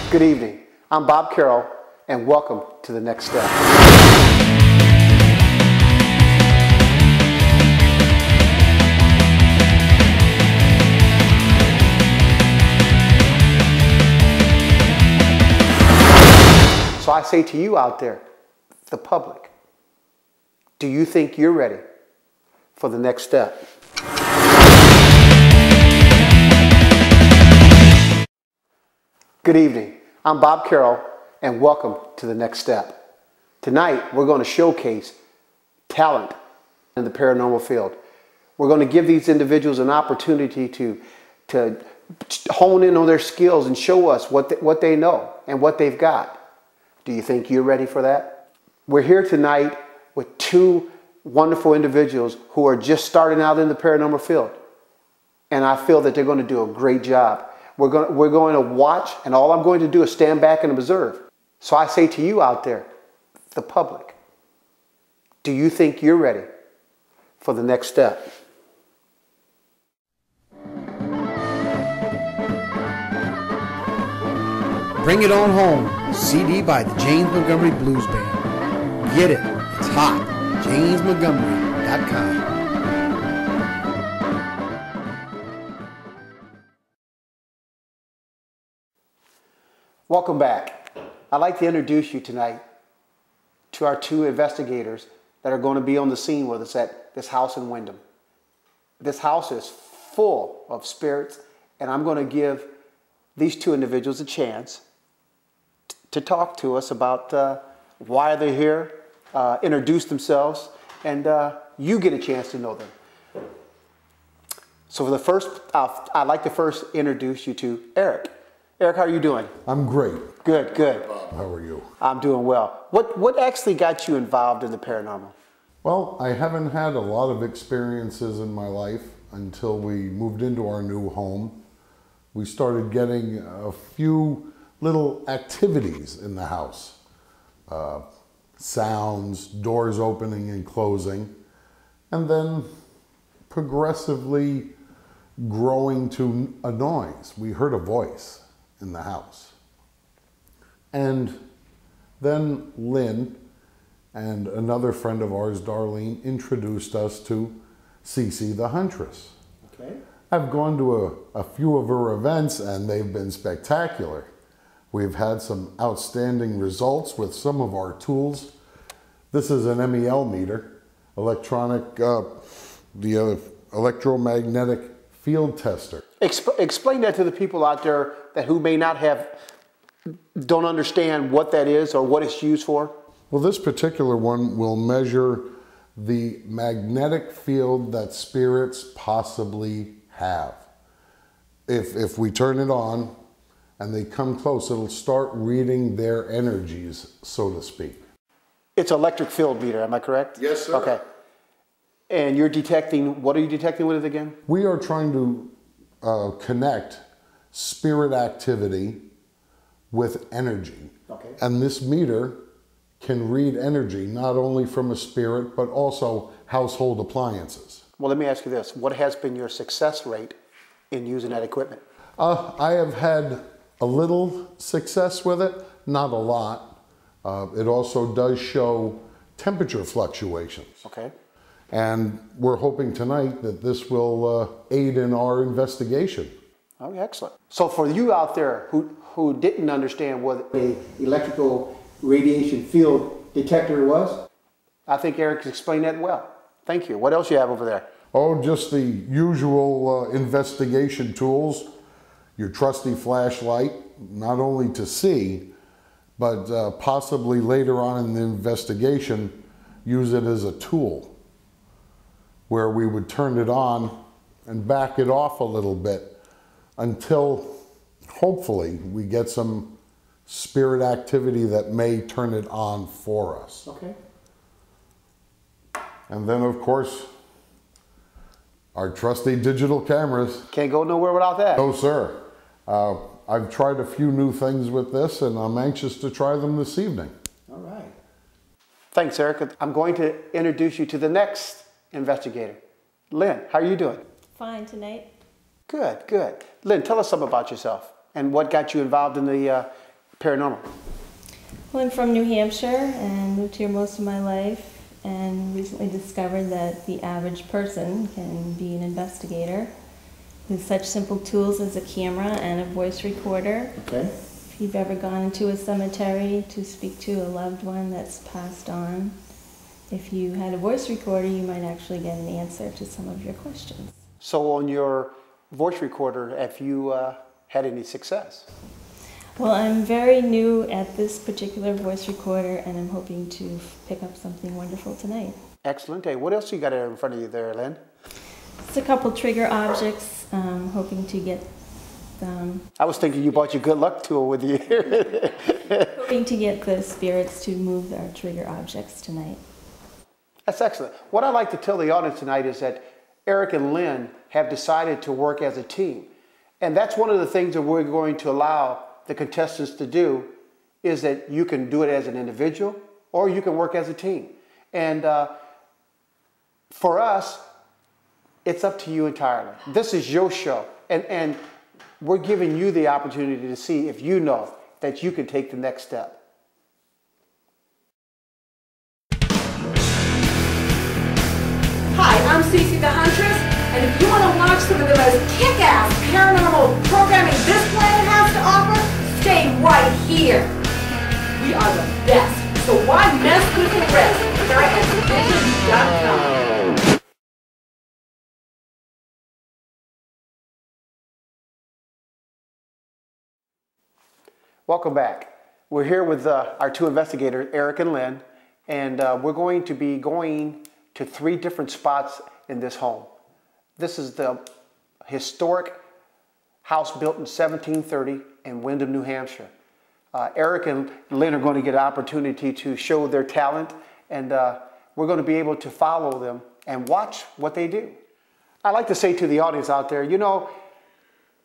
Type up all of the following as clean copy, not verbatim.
Good evening. I'm Bob Carroll, and welcome to The Next Step. So I say to you out there, the public, do you think you're ready for the next step? Good evening. I'm Bob Carroll, and welcome to The Next Step. Tonight, we're going to showcase talent in the paranormal field. We're going to give these individuals an opportunity to hone in on their skills and show us what they know and what they've got. Do you think you're ready for that? We're here tonight with two wonderful individuals who are just starting out in the paranormal field. And I feel that they're going to do a great job. We're going to watch, and all I'm going to do is stand back and observe. So I say to you out there, the public, do you think you're ready for the next step? Bring It On Home, CD by the James Montgomery Blues Band. Get it, it's hot. JamesMontgomery.com. Welcome back. I'd like to introduce you tonight to our two investigators that are going to be on the scene with us at this house in Wyndham. This house is full of spirits, and I'm going to give these two individuals a chance to talk to us about why they're here, introduce themselves, and you get a chance to know them. So for the first, I'd like to first introduce you to Eric. Eric, how are you doing? I'm great. Good, good. How are you? I'm doing well. What actually got you involved in the paranormal? Well, I haven't had a lot of experiences in my life until we moved into our new home. We started getting a few little activities in the house. Sounds, doors opening and closing, and then progressively growing to a noise. We heard a voice in the house. And then Lynn and another friend of ours, Darlene, introduced us to CC the Huntress. Okay. I've gone to a few of her events and they've been spectacular. We've had some outstanding results with some of our tools. This is an MEL meter, the electromagnetic field tester. Explain that to the people out there who may not don't understand what that is or what it's used for. Well, this particular one will measure the magnetic field that spirits possibly have. If we turn it on and they come close, it'll start reading their energies, so to speak. It's an electric field meter, am I correct? Yes, sir. Okay. And you're detecting, what are you detecting with it again? We are trying to connect spirit activity with energy. Okay. And this meter can read energy not only from a spirit, but also household appliances. Well, let me ask you this. What has been your success rate in using that equipment? I have had a little success with it, not a lot. It also does show temperature fluctuations. Okay. And we're hoping tonight that this will aid in our investigation. Oh, excellent. So for you out there who didn't understand what an electrical radiation field detector was, I think Eric explained that well. Thank you. What else you have over there? Oh, just the usual investigation tools. Your trusty flashlight, not only to see, but possibly later on in the investigation, use it as a tool, where we would turn it on and back it off a little bit until hopefully we get some spirit activity that may turn it on for us. Okay. And then of course, our trusty digital cameras. Can't go nowhere without that. No, sir. I've tried a few new things with this and I'm anxious to try them this evening. All right. Thanks, Eric. I'm going to introduce you to the next investigator. Lynn, how are you doing? Fine tonight. Good, good. Lynn, tell us something about yourself and what got you involved in the paranormal? Well, I'm from New Hampshire and moved here most of my life, and recently discovered that the average person can be an investigator with such simple tools as a camera and a voice recorder. Okay. If you've ever gone into a cemetery to speak to a loved one that's passed on, if you had a voice recorder, you might actually get an answer to some of your questions. So on your voice recorder, have you had any success? Well, I'm very new at this particular voice recorder, and I'm hoping to pick up something wonderful tonight. Excellent. Hey, what else you got in front of you there, Lynn? It's a couple trigger objects, hoping to get I was thinking you brought your good luck tool with you. hoping to get the spirits to move our trigger objects tonight. That's excellent. What I'd like to tell the audience tonight is that Eric and Lynn have decided to work as a team. And that's one of the things that we're going to allow the contestants to do, is that you can do it as an individual or you can work as a team. And for us, it's up to you entirely. This is your show. And we're giving you the opportunity to see if you know that you can take the next step. Hi, I'm CC the Huntress, and if you want to watch some of the most kick-ass paranormal programming this planet has to offer, stay right here. We are the best, so why mess with the rest? They're at vision.com. Welcome back. We're here with our two investigators, Eric and Lynn, and we're going to be going to 3 different spots in this home. This is the historic house built in 1730 in Windham, New Hampshire. Eric and Lynn are going to get an opportunity to show their talent, and we're going to be able to follow them and watch what they do. I like to say to the audience out there, you know,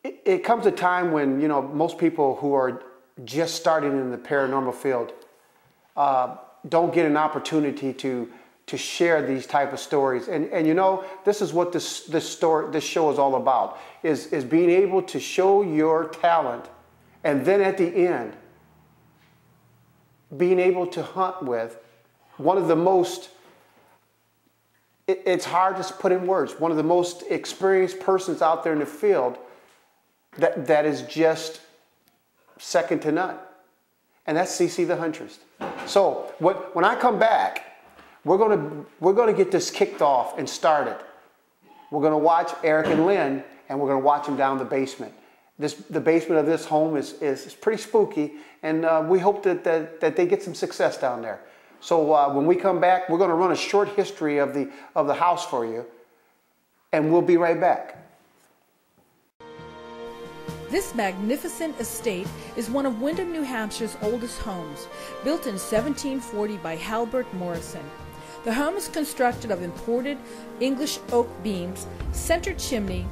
it comes a time when, you know, most people who are just starting in the paranormal field don't get an opportunity to share these type of stories. And you know, this is what this show is all about, is being able to show your talent, and then at the end, being able to hunt with one of the most, it's hard to put in words, one of the most experienced persons out there in the field that is just second to none. And that's CC the Huntress. So when I come back, we're gonna get this kicked off and started. We're gonna watch Eric and Lynn, and we're gonna watch them down the basement. The basement of this home is pretty spooky, and we hope that they get some success down there. So when we come back, we're gonna run a short history of the house for you, and we'll be right back. This magnificent estate is one of Windham, New Hampshire's oldest homes, built in 1740 by Halbert Morrison. The home is constructed of imported English oak beams, center chimney,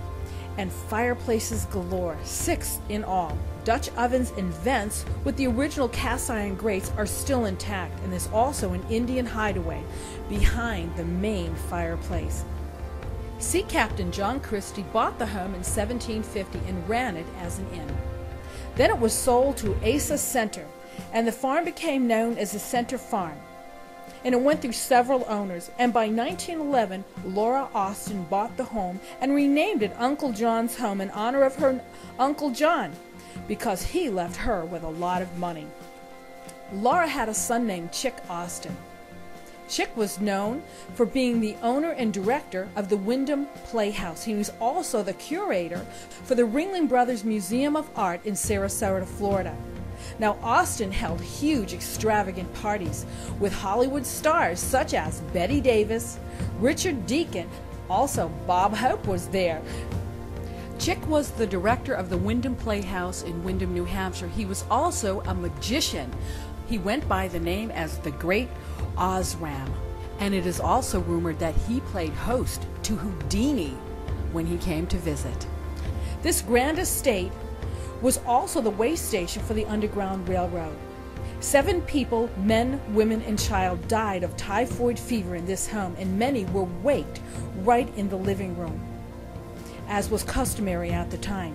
and fireplaces galore, 6 in all. Dutch ovens and vents with the original cast iron grates are still intact, and there's also an Indian hideaway behind the main fireplace. Sea Captain John Christie bought the home in 1750 and ran it as an inn. Then it was sold to Asa Center, and the farm became known as the Center Farm. And it went through several owners, and by 1911, Laura Austin bought the home and renamed it Uncle John's Home in honor of her Uncle John, because he left her with a lot of money. Laura had a son named Chick Austin. Chick was known for being the owner and director of the Windham Playhouse. He was also the curator for the Ringling Brothers Museum of Art in Sarasota, Florida. Now, Austin held huge, extravagant parties with Hollywood stars such as Bette Davis, Richard Deacon, also Bob Hope was there. Chick was the director of the Windham Playhouse in Windham, New Hampshire. He was also a magician. He went by the name as the Great Osram, and it is also rumored that he played host to Houdini when he came to visit. This grand estate was also the way station for the Underground Railroad. 7 people, men, women, and child, died of typhoid fever in this home, and many were waked right in the living room, as was customary at the time.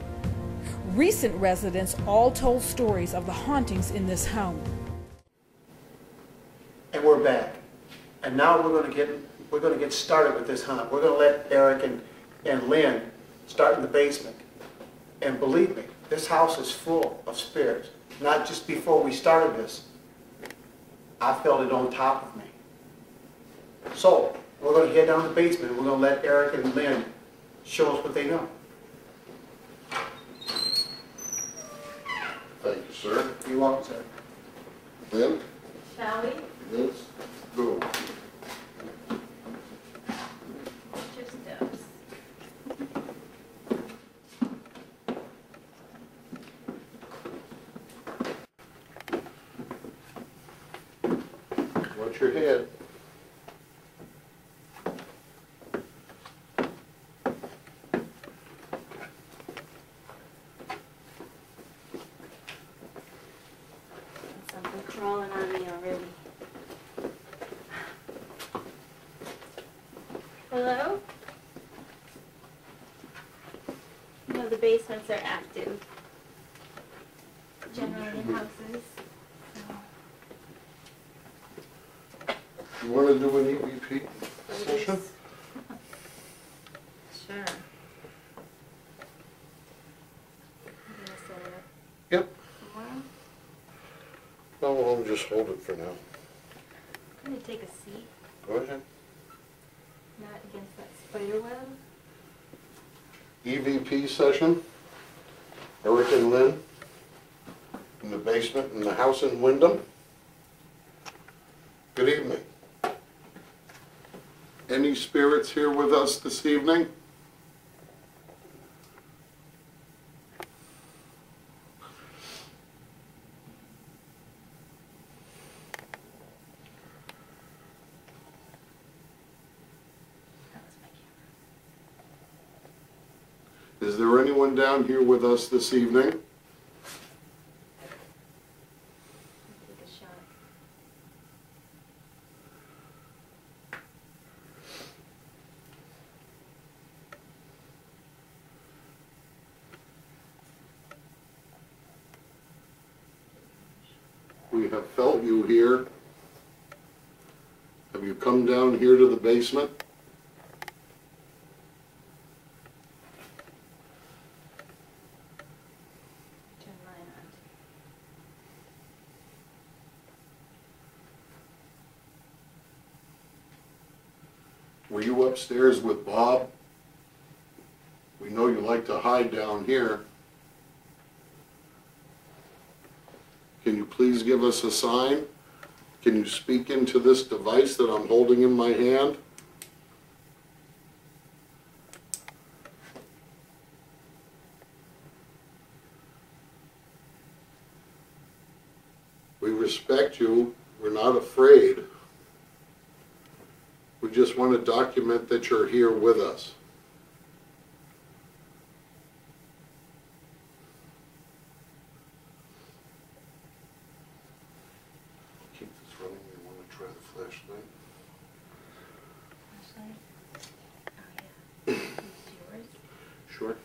Recent residents all told stories of the hauntings in this home. And we're back. And now we're going to get started with this hunt. We're going to let Eric and Lynn start in the basement. And believe me, this house is full of spirits. Not just before we started this, I felt it on top of me. So we're going to head down to the basement and we're going to let Eric and Lynn show us what they know. Thank you, sir. You're welcome, sir. Lynn, Shall we? let's go. Your steps. Watch your head. Something crawling on me already. Hello? You know, the basements are active. Generally in houses. You want to do an EVP So session? Sure. I'm gonna set it up Yep. tomorrow. No, I'll just hold it for now. I'm gonna take a seat, Go ahead. not against that spider web. EVP session. Eric and Lynn in the basement in the house in Wyndham. Good evening. Any spirits here with us this evening? That was my camera. Is there anyone down here with us this evening? Take a shot. We have felt you here. Have you come down here to the basement? Turn mine on. Were you upstairs with Bob? We know you like to hide down here. Can you please give us a sign? Can you speak into this device that I'm holding in my hand? We respect you. We're not afraid. We just want to document that you're here with us. Keep this running. You want to try the flashlight? Flashlight? Oh, yeah. Use yours. Sure. I'm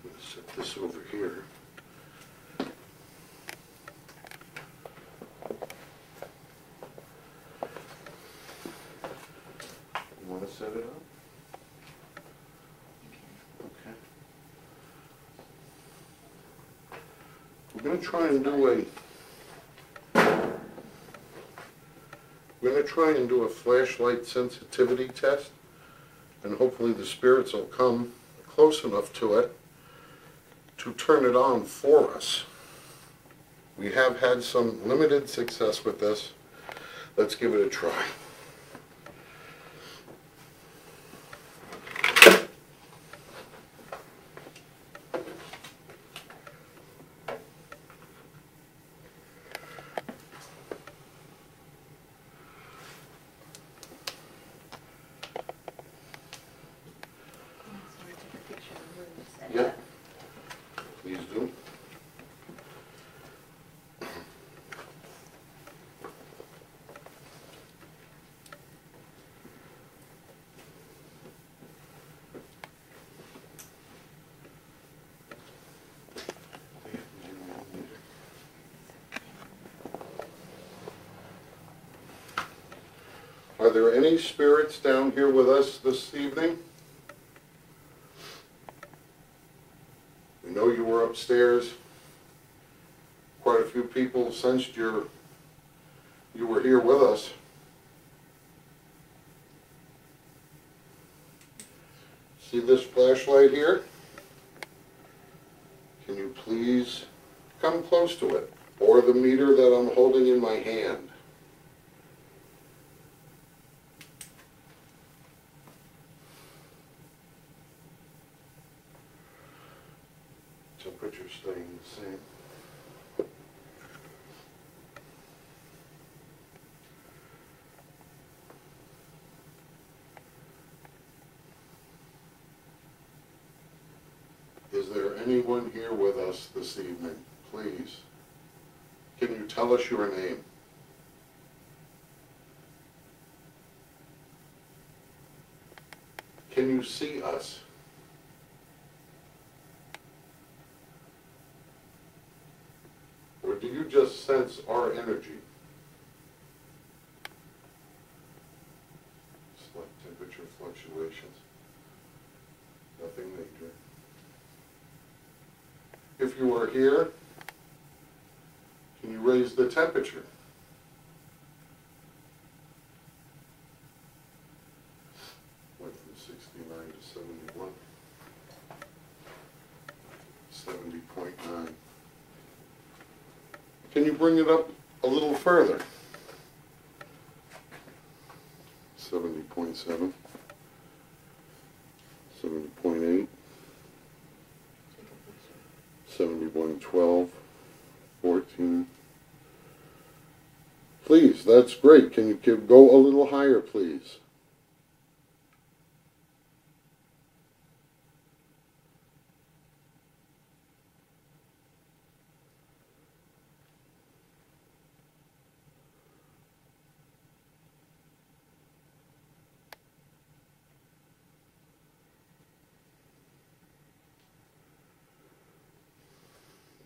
going to set this over here. You want to set it up? Okay. We're going to try and do a flashlight sensitivity test, and hopefully the spirits will come close enough to it to turn it on for us. We have had some limited success with this. Let's give it a try. Yeah, please do. there any spirits down here with us this evening? We know you were upstairs. Quite a few people sensed you were here with us. See this flashlight here? Can you please come close to it? Or the meter that I'm holding in my hand. Temperature staying the same. Is there anyone here with us this evening? Please. Can you tell us your name? Can you see us? Or do you just sense our energy? Slight temperature fluctuations. Nothing major. If you are here, can you raise the temperature? Went from 69 to 71. 70.9. Can you bring it up a little further? 70.7. 70.8. 71.12. 14. Please, that's great. Can you go a little higher, please?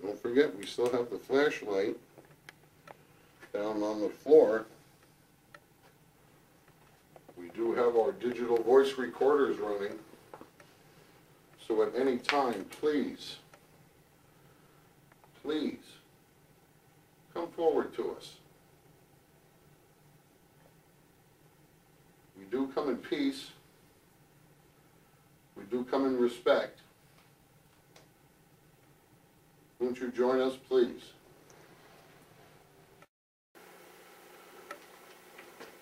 Don't forget, we still have the flashlight down on the floor. We do have our digital voice recorders running. So at any time, please, please, come forward to us. We do come in peace. We do come in respect. Won't you join us, please?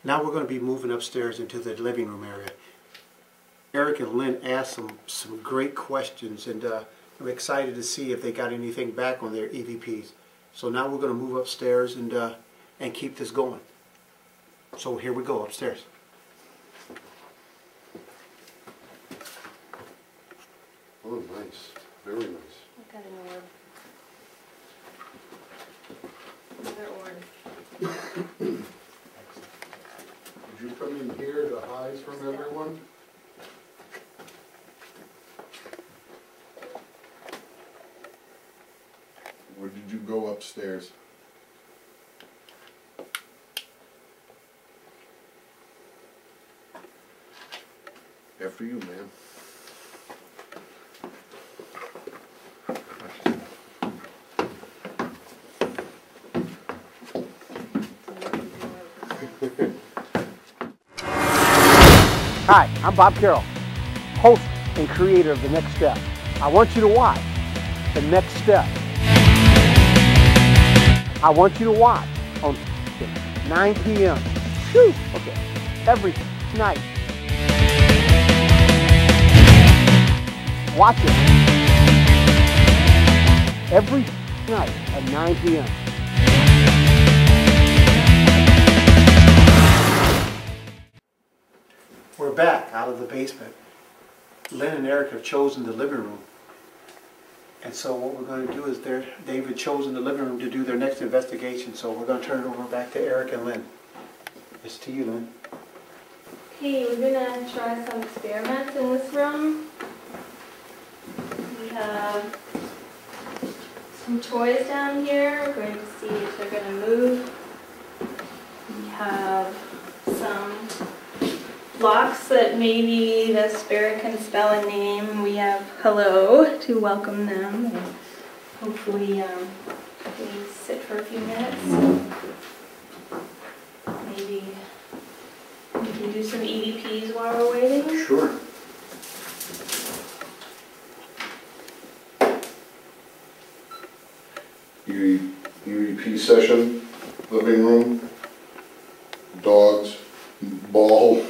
Now we're going to be moving upstairs into the living room area. Eric and Lynn asked some great questions, and I'm excited to see if they got anything back on their EVPs. So now we're going to move upstairs and keep this going. So here we go upstairs. Oh, nice. Very nice. I've got an orb. Another orb. Did you come in here to hide from everyone? Or did you go upstairs? After you, ma'am. Hi, I'm Bob Carole, host and creator of The Next Step. I want you to watch The Next Step. I want you to watch on 9 p.m. Whew, okay, every night. Watch it every night at 9 p.m. We're back out of the basement. Lynn and Eric have chosen the living room. And so what we're going to do is they've chosen the living room to do their next investigation. So we're going to turn it over back to Eric and Lynn. It's to you, Lynn. Okay, we're going to try some experiments in this room. We have some toys down here. We're going to see if they're going to move. We have some blocks that maybe the spirit can spell a name. We have hello to welcome them, and hopefully we sit for a few minutes. Maybe we can do some EVPs while we're waiting. Sure. EVP session, living room, dogs, ball,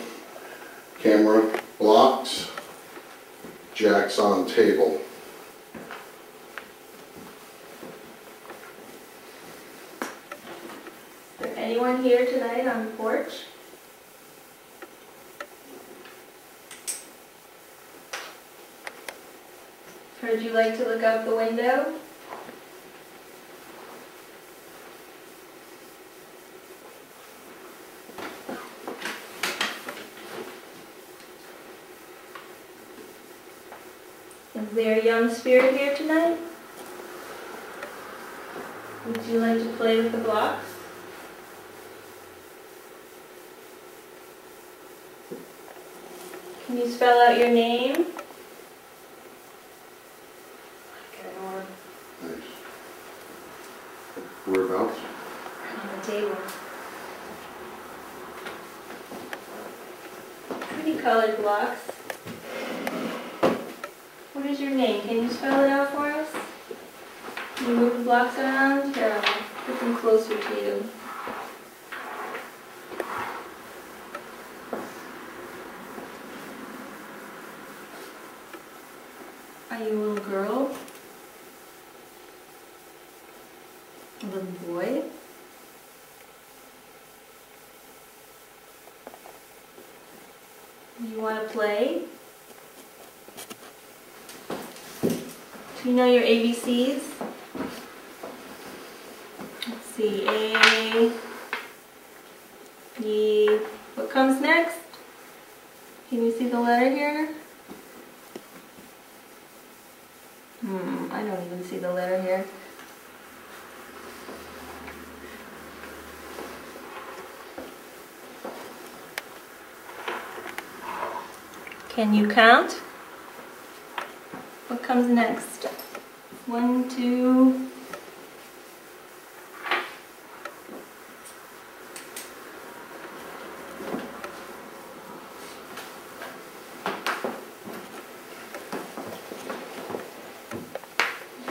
camera, blocks, jacks on table. Is there anyone here tonight on the porch? Would you like to look out the window? Is there a young spirit here tonight? Would you like to play with the blocks? Can you spell out your name? Nice. Whereabouts? On the table. Pretty colored blocks. What is your name? Can you spell it out for us? Can you move the blocks around? Here, I'll put them closer to you. Are you a little girl? A little boy? You want to play? Do you know your ABCs? Let's see, A, B, what comes next? Can you see the letter here? I don't even see the letter here. Can you count? What comes next? 1, 2.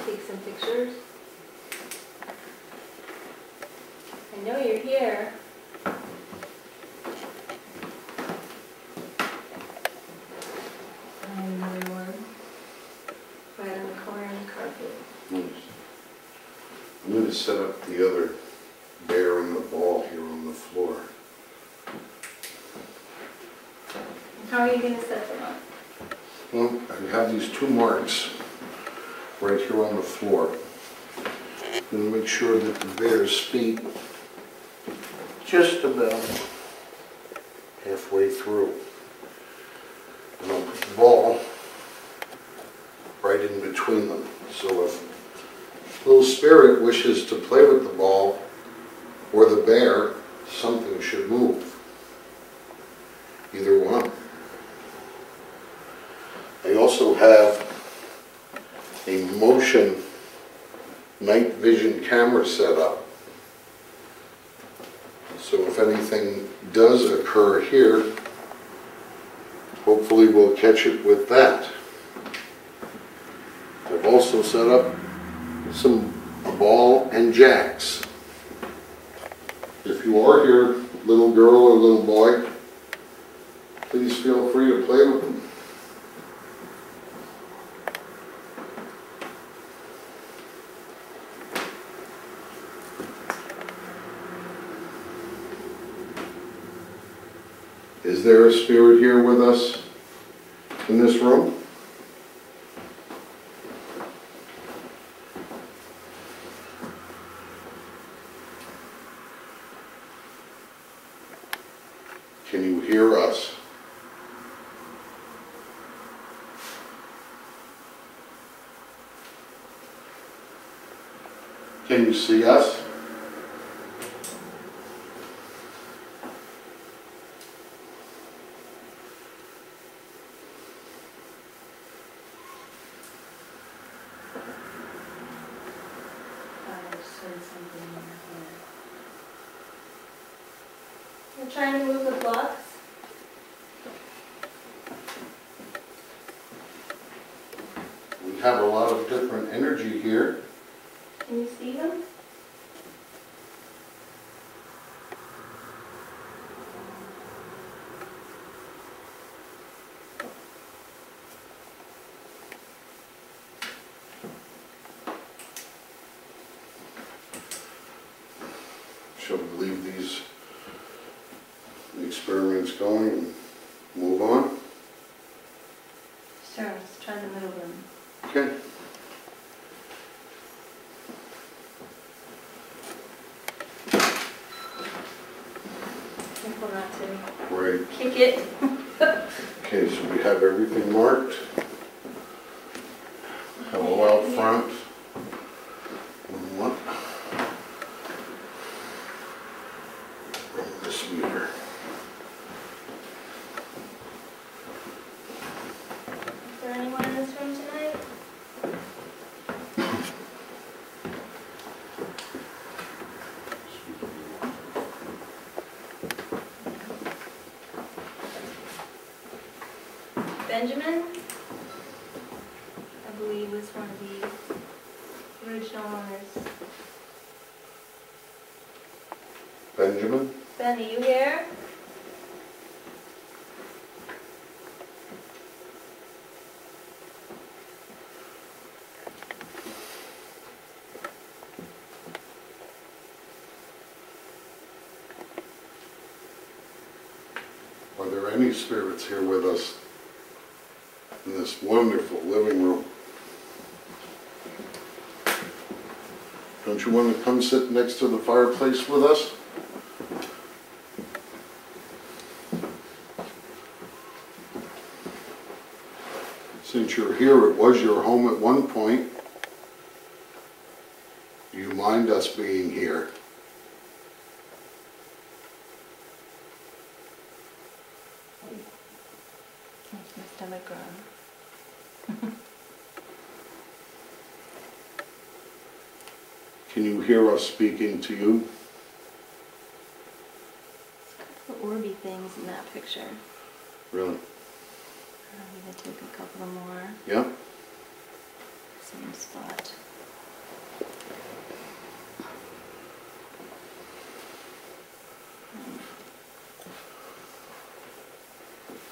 Take some pictures. I know you're here. Another one. Right on the corner of the carpet. Nice. I'm going to set up the other bear and the ball here on the floor. How are you going to set them up? Well, I have these 2 marks right here on the floor. I'm going to make sure that the bear's feet just about halfway through. And I'll put the ball right in between them. So if little spirit wishes to play with the ball or the bear, something should move. Either one. I also have a motion night vision camera set up. So if anything does occur here, hopefully we'll catch it with that. I've also set up a ball and jacks. If you are here, little girl or little boy, please feel free to play with them. Is there a spirit here with us in this room? Can you hear us? Can you see us? something in here. We're trying to move the blocks. We have a lot of different energy here. Can you see them? Shall we leave these experiments going and move on? Sure, let's try to move them. Okay. Careful not to Right. kick it. Okay, so we have everything marked. Hello out front. And what? Bring this meter. Is there anyone in this room tonight? Benjamin, I believe, was one of the original owners. Benjamin? Ben, are you here? Are there any spirits here with us in this wonderful living room? Don't you want to come sit next to the fireplace with us? Since you're here, it was your home at one point. Do you mind us being here? Makes my stomach groan. Can you hear us speaking to you? The orby things in that picture. Really? I'm going to take a couple more. Yeah? Same spot.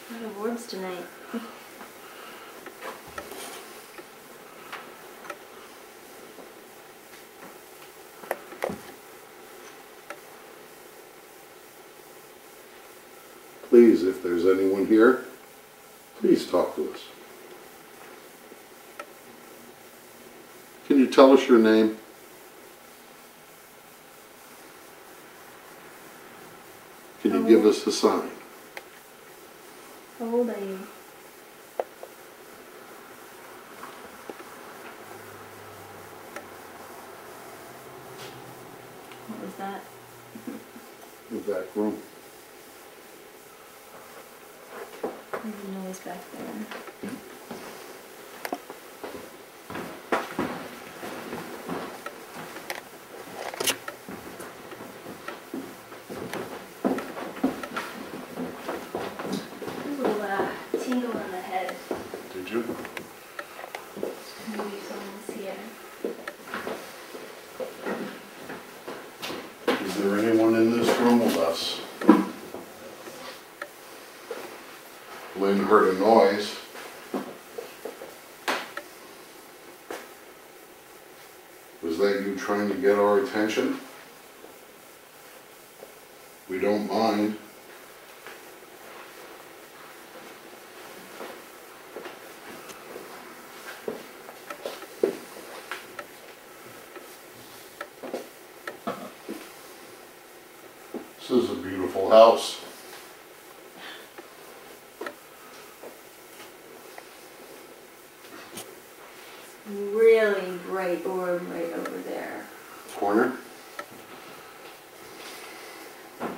A lot of orbs tonight. Please, if there's anyone here, please talk to us. Can you tell us your name? Can you give us a sign? How old are you? What was that? The back room. There's a noise back there. A little tingle in the head. Did you? Maybe someone's here. Is there anyone in this room with us? Lynn heard a noise. Was that you trying to get our attention? We don't mind. This is a beautiful house. Really bright orb right over there. Corner. I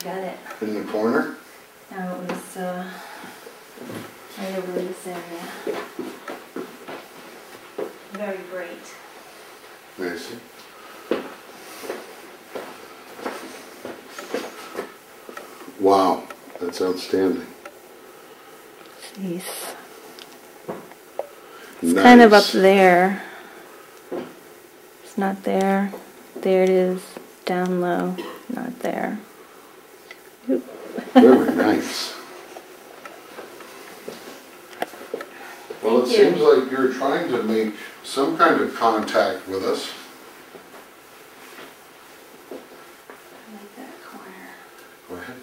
got it. In the corner. Now it was right over this area. Very bright. I see. Wow, that's outstanding. Jeez. It's Nice. kind of up there. It's not there. There it is. Down low. Not there. Oop. Very nice. Well, it Thank you. seems like you're trying to make some kind of contact with us. I like that corner. Go ahead.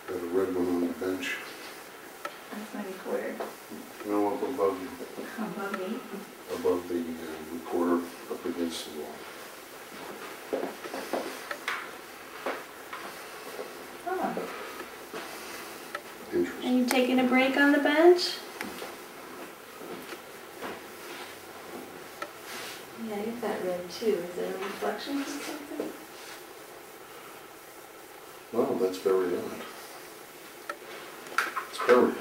Got a red one on the bench. That's my recorder. No, up above you. Above me. Above the recorder, up against the wall. Oh. Are Interesting. you taking a break on the bench? Yeah, I get that red too. Is it a reflection or something? Well, that's very odd. It's very odd.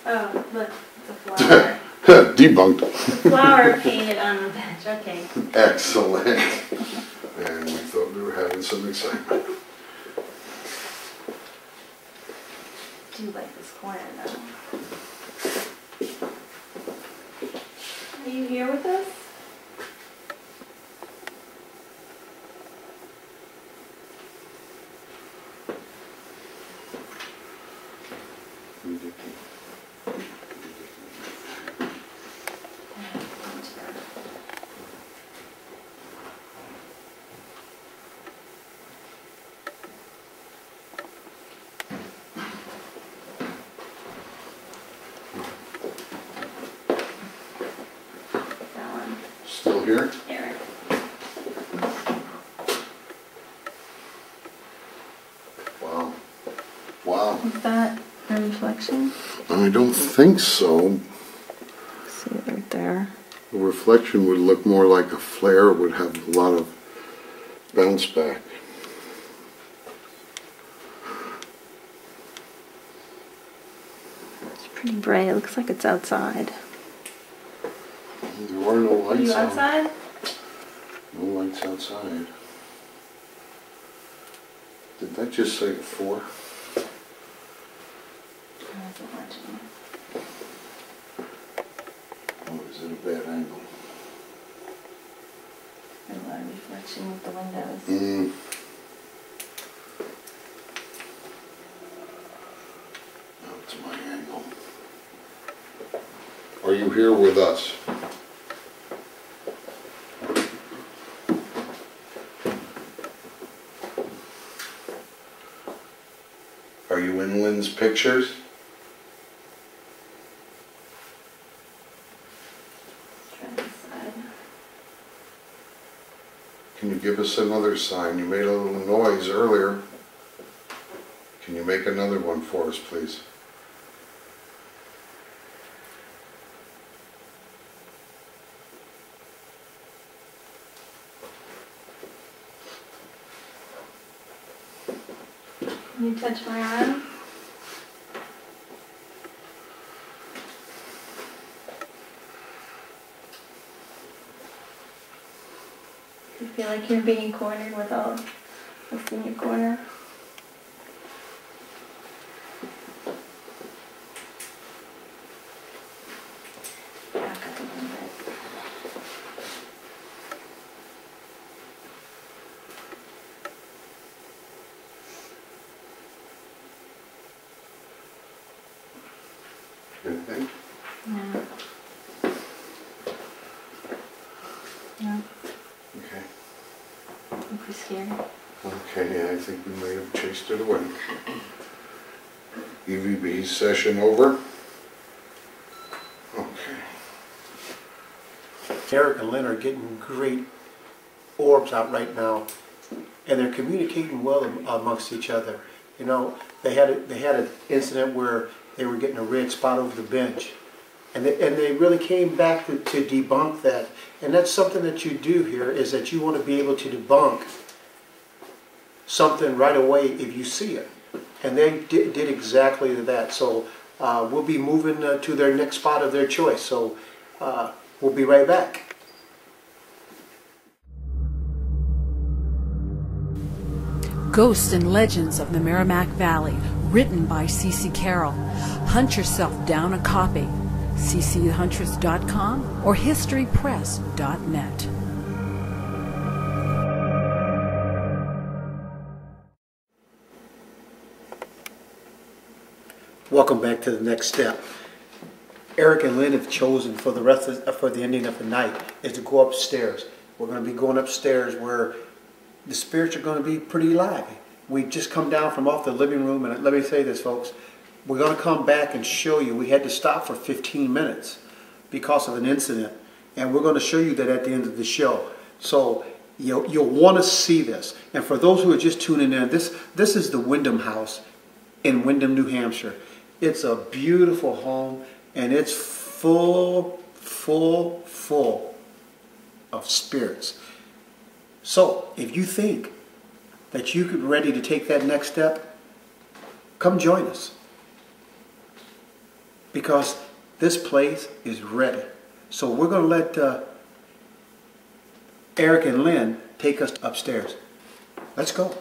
Oh, look, it's a flower. Debunked. Flower painted on the bench. Okay. Excellent. And we thought we were having some excitement. I do like this corner though. Are you here with us? That one. Still here? Here. Wow. Wow. Is that a reflection? I don't think so. See it right there. The reflection would look more like a flare. It would have a lot of bounce back. It's pretty bright. It looks like it's outside. There are no Are lights you on. outside? No lights outside. Did that just say 4? I wasn't watching. Oh, is it a bad angle? There's a lot of reflection with the windows. No, it's my angle. Are you here with us? Are you in Lynn's pictures? Try this side. Can you give us another sign? You made a little noise earlier. Can you make another one for us, please? Can you touch my arm? Do you feel like you're being cornered with all what's in your corner? Back up a little bit. Anything? No. No. Okay. Don't be scared. Okay, yeah, I think we may have chased it away. EVB session over. Okay. Eric and Lynn are getting great orbs out right now, and they're communicating well amongst each other. You know, they had an incident where they were getting a red spot over the bench, and they really came back to debunk that. And that's something that you do here, is that you want to be able to debunk something right away if you see it. And they did exactly that. So we'll be moving to their next spot of their choice. So we'll be right back. Ghosts and Legends of the Merrimack Valley, written by CC Carole. Hunt yourself down a copy. cchuntress.com or historypress.net. Welcome back to the next step. Eric and Lynn have chosen for the ending of the night is to go upstairs. We're going to be going upstairs where the spirits are going to be pretty lively. We just come down from off the living room, and let me say this, folks. We're going to come back and show you. We had to stop for 15 minutes because of an incident, and we're going to show you that at the end of the show. So you'll want to see this. And for those who are just tuning in, this is the Wyndham House in Wyndham, New Hampshire. It's a beautiful home, and it's full of spirits. So if you think that you could be ready to take that next step, come join us. Because this place is ready. So we're going to let Eric and Lynn take us upstairs. Let's go.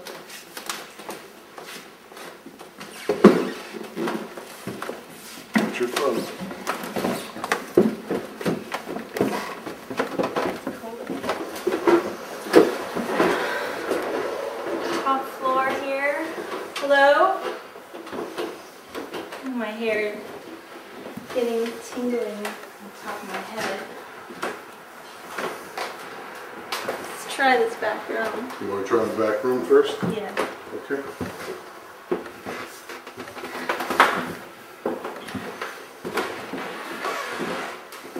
What's your phone? Top floor here. Hello? Oh, my hair getting tingling on top of my head. Let's try this back room. You want to try the back room first? Yeah. Okay.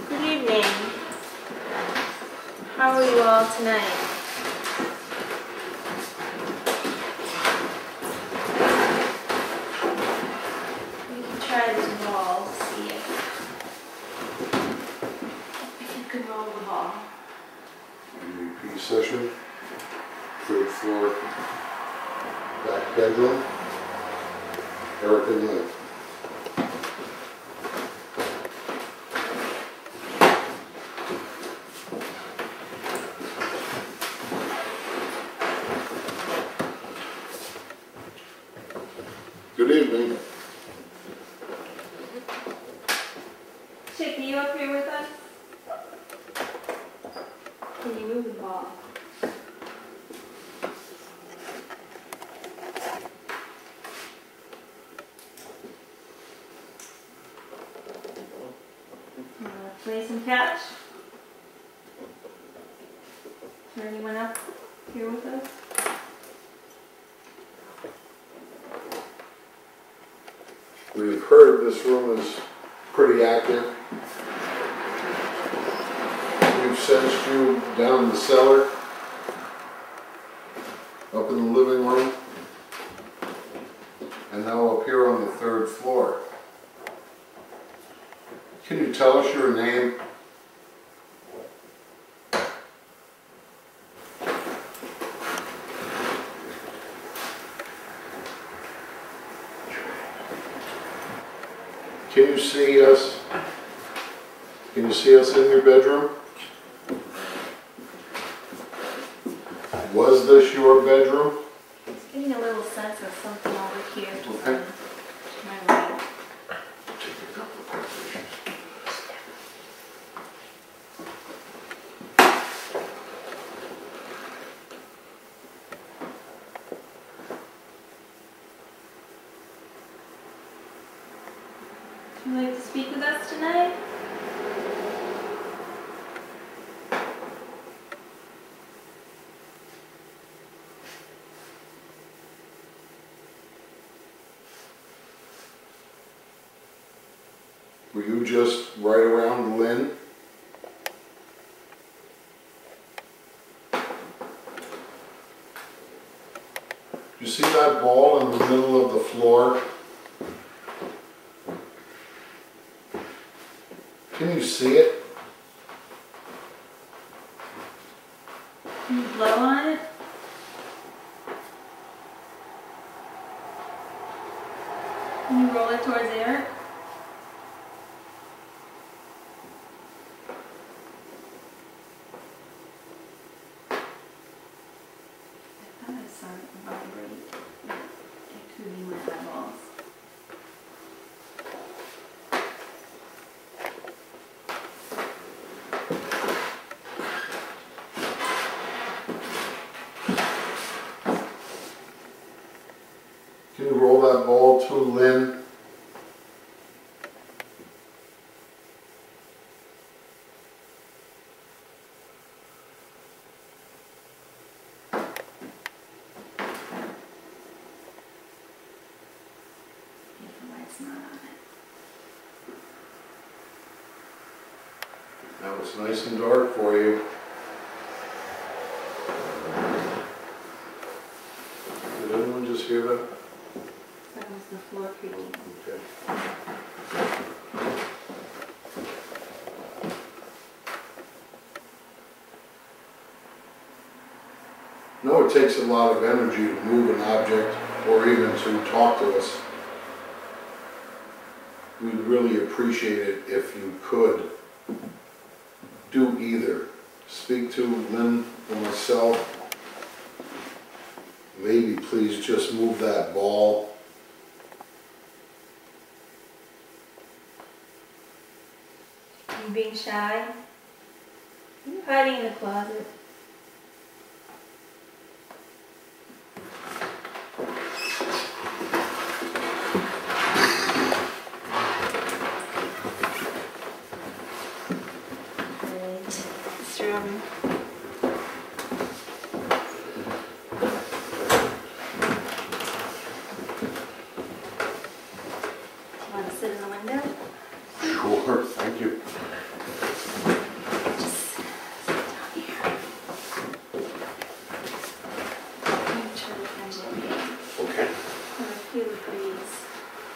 Good evening. How are you all tonight? We can try this wall, see if you can roll the ball. MVP session, third floor, back bedroom, Eric and Lynn. Good evening. Chick, are you up here with us? Can you move the ball? Play some catch? Is there anyone up here with us? We've heard this room is pretty active. We've sensed you down the cellar, up in the living room, and now up here on the third floor. Can you tell us your name? Can you see us? Can you see us in your bedroom? Was this your bedroom? It's getting a little sense of something over here. Okay. To my right. Take a couple of pictures. Would you like to speak with us tonight? Were you just right around Lynn? You see that ball in the middle of the floor? Can you see it? Can you blow on it? Can you roll it towards Eric? I thought I saw it vibrate. It could be my eyeballs. Can you roll that ball to Lynn? It's not on it. Now it's nice and dark for you. Did anyone just hear that? That was the floor creaking. Okay. No, it takes a lot of energy to move an object or even to talk to us. We'd really appreciate it if you could do either. Speak to Lynn or myself. Maybe please just move that ball. Are you being shy? Are you hiding in the closet? Room. Want to sit in the window? Sure, thank you. Just sit down here. Make sure the pendulum game. Okay. I feel the breeze.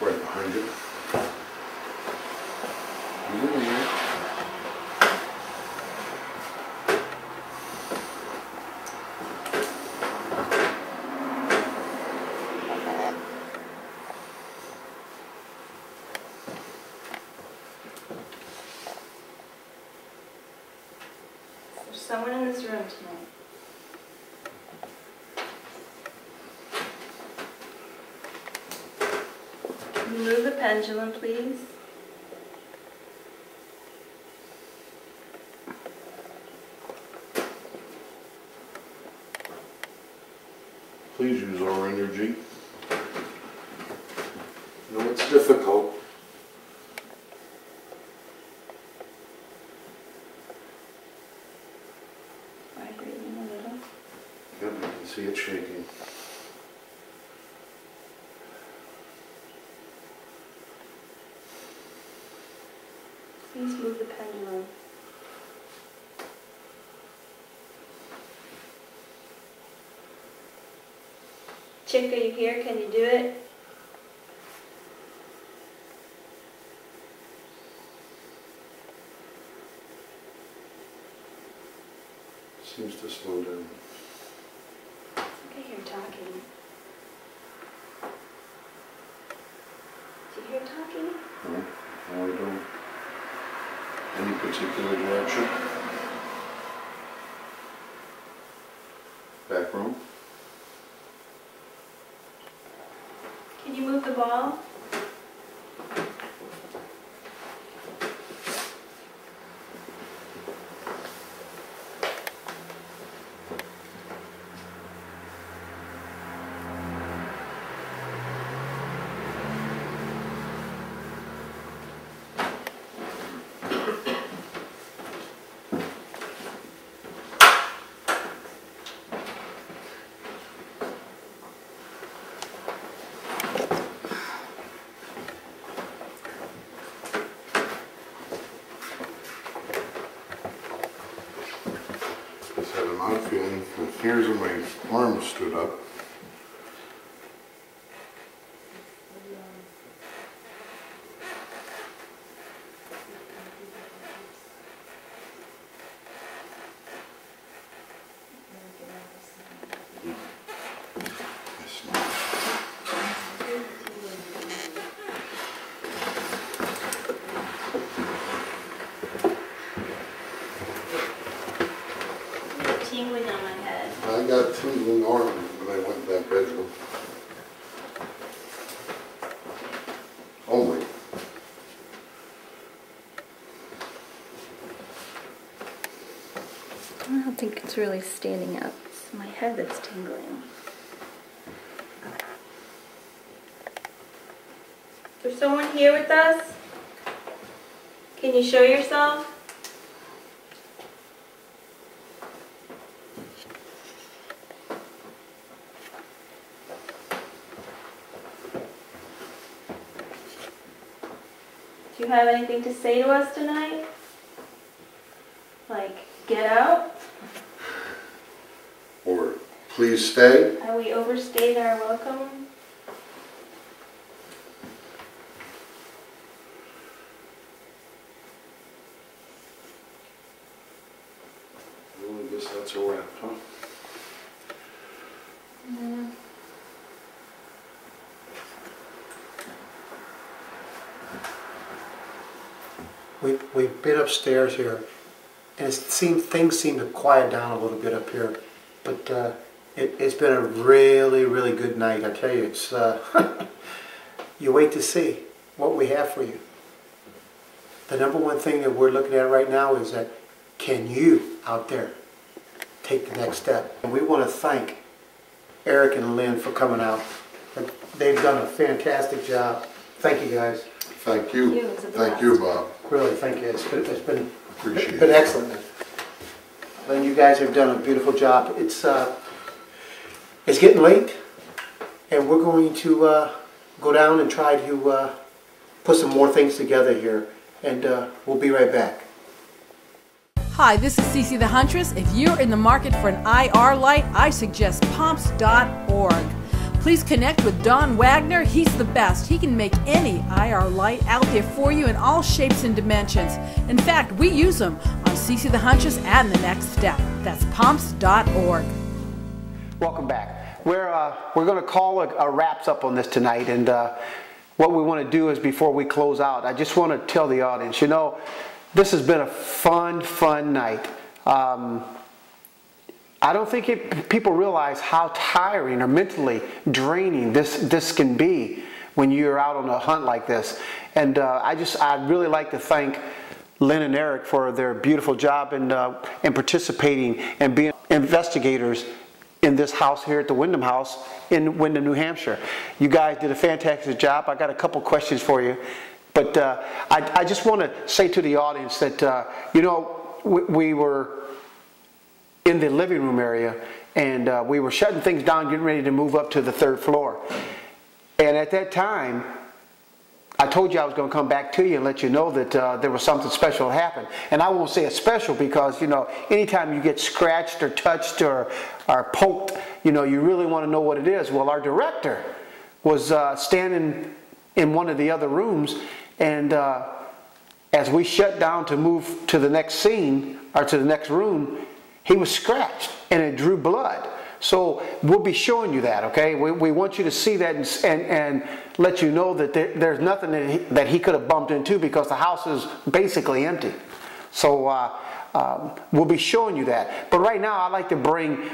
Right behind you. There's someone in this room tonight. Can you move the pendulum, please? Please use our energy. No, it's difficult. Vibrating a little. Yep, you can see it shaking. Please move the pendulum. Chick, are you here? Can you do it? Seems to slow down. I think I hear talking. Do you hear talking? No, no, I don't. Any particular direction? Back room? Can you move the ball? Just had an odd feeling. The hairs on my arm stood up. tingling arm when I went in that bedroom. Only. I don't think it's really standing up. It's my head that's tingling. Is there someone here with us? Can you show yourself? Do you have anything to say to us tonight? Like, get out? Or please stay. Have we overstayed our welcome? Well, I guess that's a wrap, huh? Yeah. We've been upstairs here, and things seem to quiet down a little bit up here, but it's been a really, really good night. I tell you, it's you wait to see what we have for you. The number one thing that we're looking at right now is that can you out there take the next step? And we want to thank Eric and Lynn for coming out. They've done a fantastic job. Thank you guys. Thank you. Thank you, Bob. Really, thank you. It's been Appreciate been it. excellent. Lynn, you guys have done a beautiful job. It's getting late, and we're going to go down and try to put some more things together here, and we'll be right back. Hi, this is CC the Huntress. If you're in the market for an IR light, I suggest pomps.org. Please connect with Don Wagner. He's the best. He can make any IR light out there for you in all shapes and dimensions. In fact, we use them on CC the Huntress and The Next Step. That's pomps.org. Welcome back. We're going to call a wraps up on this tonight, and what we want to do is before we close out, I just want to tell the audience, you know, this has been a fun night. I don't think people realize how tiring or mentally draining this can be when you're out on a hunt like this. And I'd really like to thank Lynn and Eric for their beautiful job in participating and being investigators in this house here at the Wyndham House in Wyndham, New Hampshire. You guys did a fantastic job. I got a couple questions for you. But I just want to say to the audience that, you know, we were in the living room area, and we were shutting things down, getting ready to move up to the 3rd floor. And at that time, I told you I was going to come back to you and let you know that there was something special that happened. And I won't say it's special because, you know, anytime you get scratched or touched or poked, you know, you really want to know what it is. Well, our director was standing in one of the other rooms, and as we shut down to move to the next scene, or to the next room, he was scratched and it drew blood. So we'll be showing you that, okay? We want you to see that and let you know that there's nothing that he could have bumped into because the house is basically empty. So we'll be showing you that. But right now I'd like to bring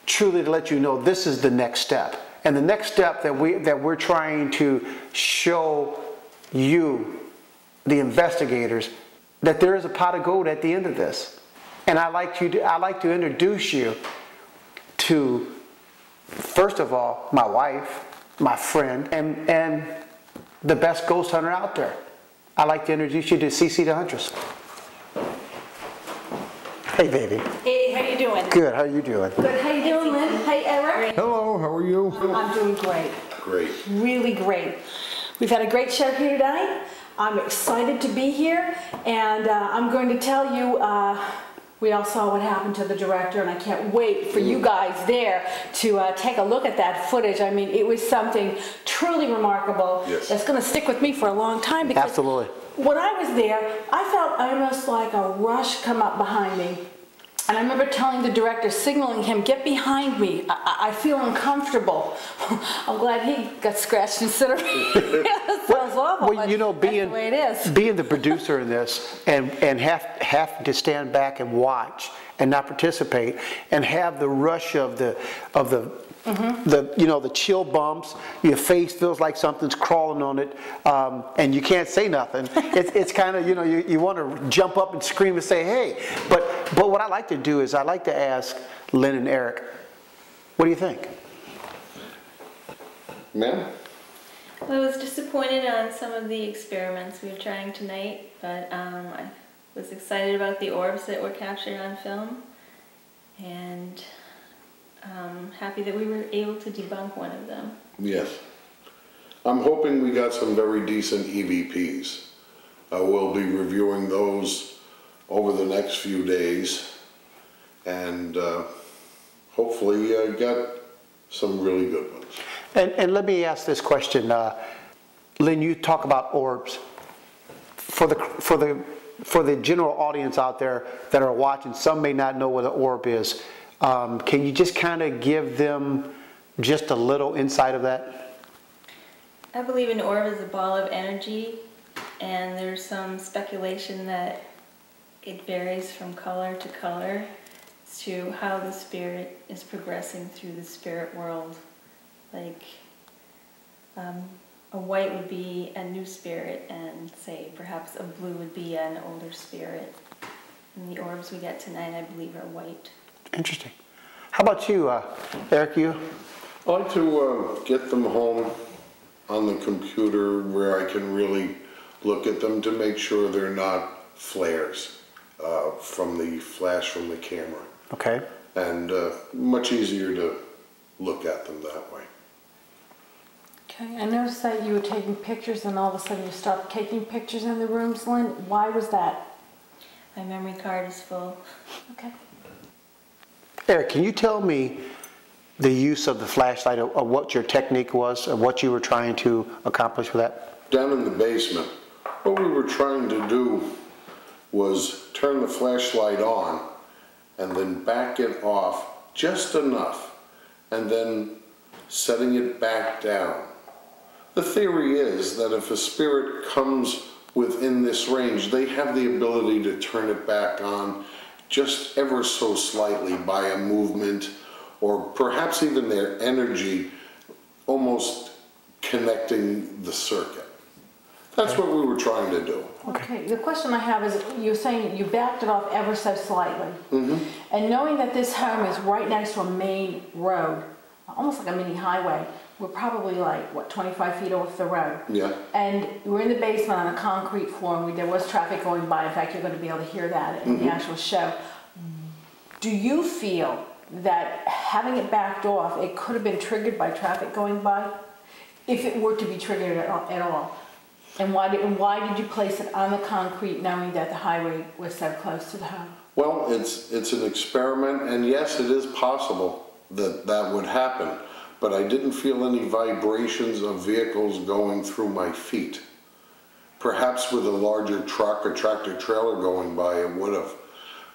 truly to let you know this is the next step. And the next step that we're trying to show you, the investigators, that there is a pot of gold at the end of this. And I'd like to introduce you to, first of all, my wife, my friend, and the best ghost hunter out there. I'd like to introduce you to CC the Huntress. Hey, baby. Hey, how you doing? Good. How are you doing? Good. How you doing, Lynn? Hey, Eric. Hello, how are you? I'm doing great. Great. Really great. We've had a great show here tonight. I'm excited to be here, and I'm going to tell you, we all saw what happened to the director, and I can't wait for you guys there to take a look at that footage. I mean, it was something truly remarkable. Yes. That's going to stick with me for a long time. Because Absolutely. when I was there, I felt almost like a rush come up behind me. And I remember telling the director, signaling him, get behind me. I feel uncomfortable. I'm glad he got scratched instead of me. That sounds awful, Well, you know, that's the way it is. being the producer in this and have to stand back and watch and not participate, and have the rush of the the chill bumps. Your face feels like something's crawling on it, and you can't say nothing. It's kind of, you want to jump up and scream and say, hey. But what I like to do is I like to ask Lynn and Eric, what do you think? Ma'am? Well, I was disappointed on some of the experiments we were trying tonight, but I was excited about the orbs that were captured on film, and happy that we were able to debunk one of them. Yes. I'm hoping we got some very decent EVPs. We'll be reviewing those over the next few days, and hopefully get some really good ones. And let me ask this question, Lynn. You talk about orbs. For the general audience out there that are watching, some may not know what an orb is. Can you just kind of give them just a little insight of that? I believe an orb is a ball of energy, and there's some speculation that it varies from color to color as to how the spirit is progressing through the spirit world. Like a white would be a new spirit, and say perhaps a blue would be an older spirit. And the orbs we get tonight, I believe, are white. Interesting. How about you, Eric? You? I like to get them home on the computer where I can really look at them to make sure they're not flares from the flash from the camera. Okay. And much easier to look at them that way. Okay, I noticed that you were taking pictures and all of a sudden you stopped taking pictures in the rooms, Lynn. Why was that? My memory card is full. Okay. Eric, can you tell me the use of the flashlight, of what your technique was, of what you were trying to accomplish with that? Down in the basement, what we were trying to do was turn the flashlight on and then back it off just enough, and then setting it back down. The theory is that if a spirit comes within this range, they have the ability to turn it back on just ever so slightly by a movement, or perhaps even their energy almost connecting the circuit. That's what we were trying to do. Okay, the question I have is, you're saying you backed it off ever so slightly. And knowing that this home is right next to a main road, almost like a mini highway, we're probably like, what, 25 feet off the road? Yeah. And we're in the basement on a concrete floor, and there was traffic going by. In fact, you're going to be able to hear that in the actual show. Do you feel that having it backed off, it could have been triggered by traffic going by? If it were to be triggered at all? And why did you place it on the concrete knowing that the highway was so close to the home? Well, it's an experiment, and yes, it is possible that that would happen, but I didn't feel any vibrations of vehicles going through my feet. Perhaps with a larger truck or tractor trailer going by, it would have,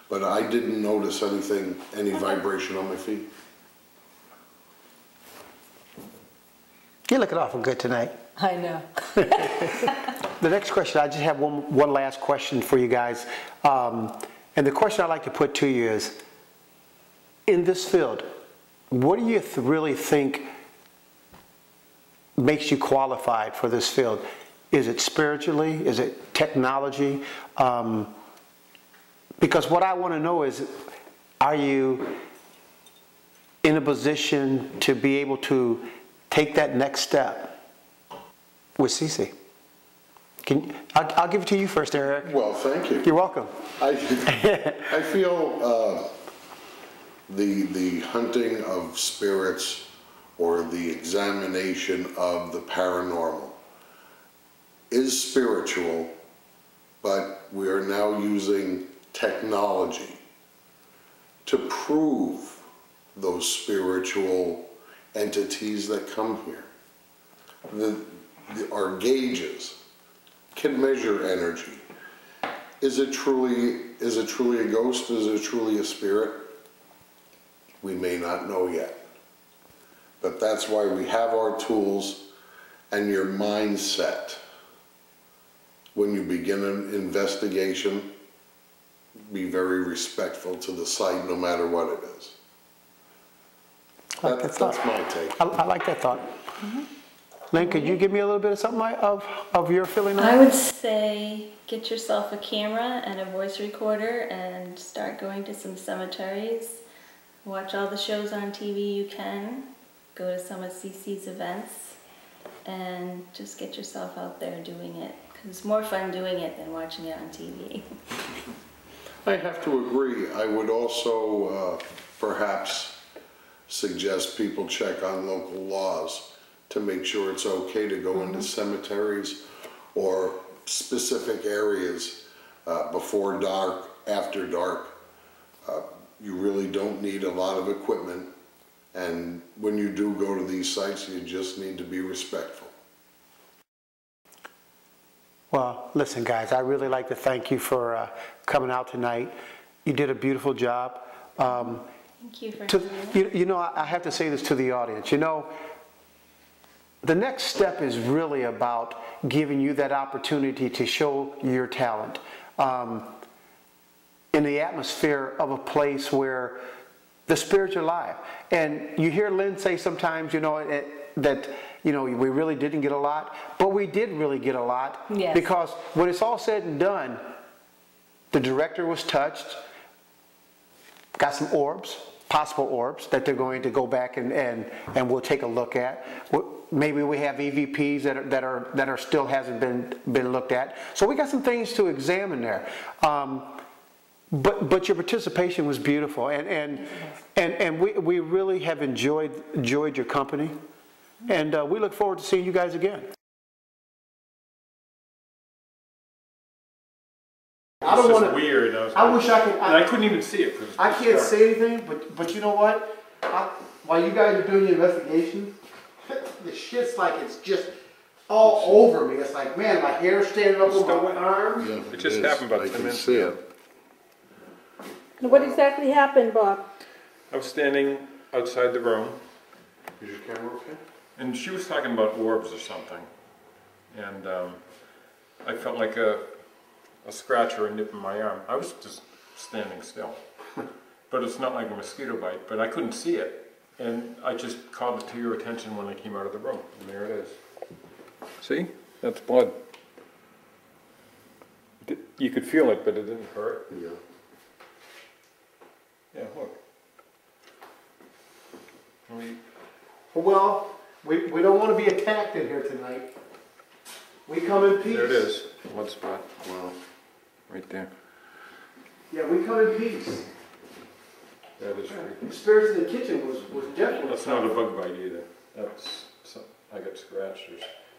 but I didn't notice any vibration on my feet. You're looking awful good tonight. I know. The next question, I just have one last question for you guys. And the question I'd like to put to you is, in this field, what do you really think makes you qualified for this field? Is it spiritually? Is it technology? Because what I want to know is, are you in a position to be able to take that next step with CC? I'll give it to you first, Eric. Well, thank you. You're welcome. I feel the hunting of spirits, or the examination of the paranormal, is spiritual, but we are now using technology to prove those spiritual entities that come here. Our gauges can measure energy. Is it truly a ghost? Is it truly a spirit? We may not know yet. But that's why we have our tools, and your mindset when you begin an investigation. be very respectful to the site no matter what it is. That's my take. I like that thought. Lynn, could you give me a little bit of something of your feeling on I it? would say get yourself a camera and a voice recorder and start going to some cemeteries. Watch all the shows on TV you can. Go to some of CC's events and just get yourself out there doing it. Because it's more fun doing it than watching it on TV. I have to agree. I would also perhaps suggest people check on local laws to make sure it's okay to go into cemeteries or specific areas before dark, after dark. You really don't need a lot of equipment, and when you do go to these sites, you just need to be respectful. Well, listen, guys, I really like to thank you for coming out tonight. You did a beautiful job. Thank you for doing it. You know, I have to say this to the audience. You know, the next step is really about giving you that opportunity to show your talent in the atmosphere of a place where the spirits are alive. And you hear Lynn say sometimes, you know, that, you know, we really didn't get a lot, but we did really get a lot. Yes. Because when it's all said and done, the director was touched, got some orbs, possible orbs that they're going to go back and we'll take a look at. Maybe we have EVPs that are still hasn't been looked at. So we got some things to examine there. But your participation was beautiful, and we really have enjoyed your company, and we look forward to seeing you guys again. I don't want to. Weird. I wish I could. I couldn't even see it. I can't say anything, but you know what? While you guys are doing your investigation, the shit's like it's just all over me. It's like, man, my hair's standing up on my arms. Yeah, It just happened about 10 minutes see ago. it. What exactly happened, Bob? I was standing outside the room, Is your camera okay? and she was talking about orbs or something, and I felt like a scratch or a nip in my arm. I was just standing still, but it's not like a mosquito bite, but I couldn't see it, and I just called it to your attention when I came out of the room, and there it is. See? That's blood. You could feel it, but it didn't hurt. Yeah. Yeah, look. Well, we don't want to be attacked in here tonight. We come in peace. There it is. Blood spot. Wow. Right there. Yeah, we come in peace. That is freaky. The spirits in the kitchen was definitely. That's not a bug bite either. I got scratched,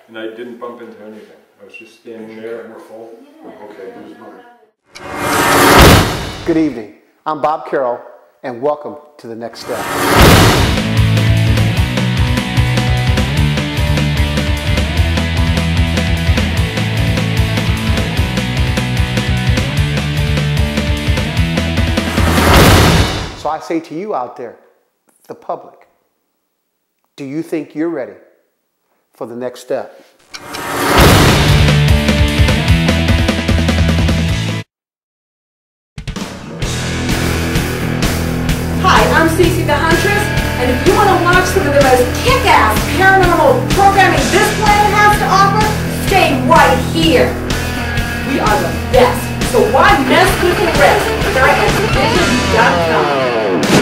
and I didn't bump into anything. I was just standing there and we're full. Okay, here's mine. Good evening. I'm Bob Carole, and welcome to the next step. So I say to you out there, the public, do you think you're ready for the next step? Hi, I'm CC the Huntress, and if you want to watch some of the most kick-ass paranormal programming this planet has to offer, stay right here. We are the best, so why mess with the rest? They're at vision.com.